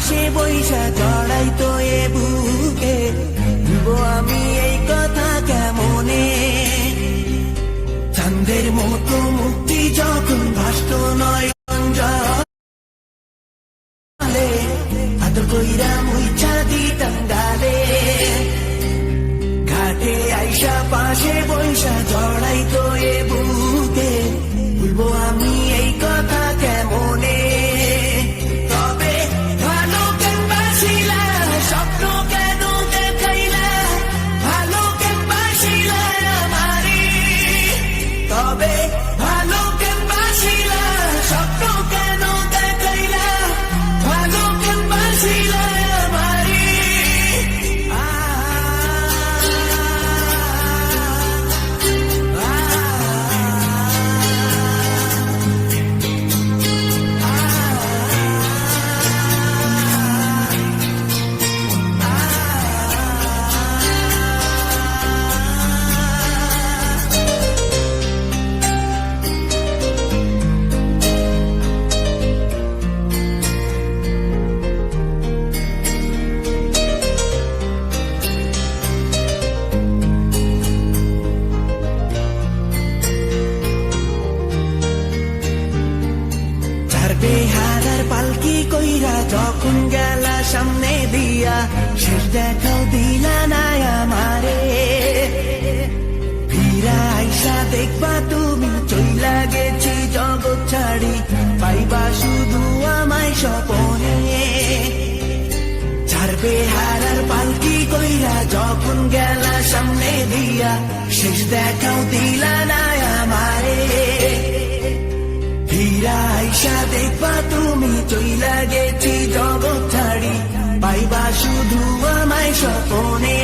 পাশে বৈশা জড়াই তো এ বুকে, ভুলবো আমি এই কথা কেমনে? চাঁদের মতো মুক্তি যখন ভাসত নয় জলে, আদর কইরা মুইছা দিতাম গালে। ঘাটে আইসা পাশে বৈশা জড়াই তো এ বুকে, ভুলবো আমি এই কথা কেমনে? তবে ভালো কেন বাসিলা, স্বপ্ন কেন দেখাইলা, ভালো কেন বাসিলা আমারে? তবে ভালো কেন বাসিলা, স্বপ্ন কেন দেখাইলা, ভালো কেন বাসিলা আমারে? বেহারার পালকি কইরা যখন গেলা সামনে দিয়া, শেষ দেখাও দিলা না আমারে। ফিরা আইসা দেখবা তুমি চইলা গেছি জগৎ ছাড়ি, পাইবা শুধু আমায় স্বপনে। চার বেহারার পালকি কইরা যখন গেলা সামনে দিয়া, শেষ দেখাও দিলা না আমারে। ফিরা আইসা দেখবা তুমি চইলা গেছি জগৎ ছাড়ি, পাইবা শুধু আমায় স্বপনে।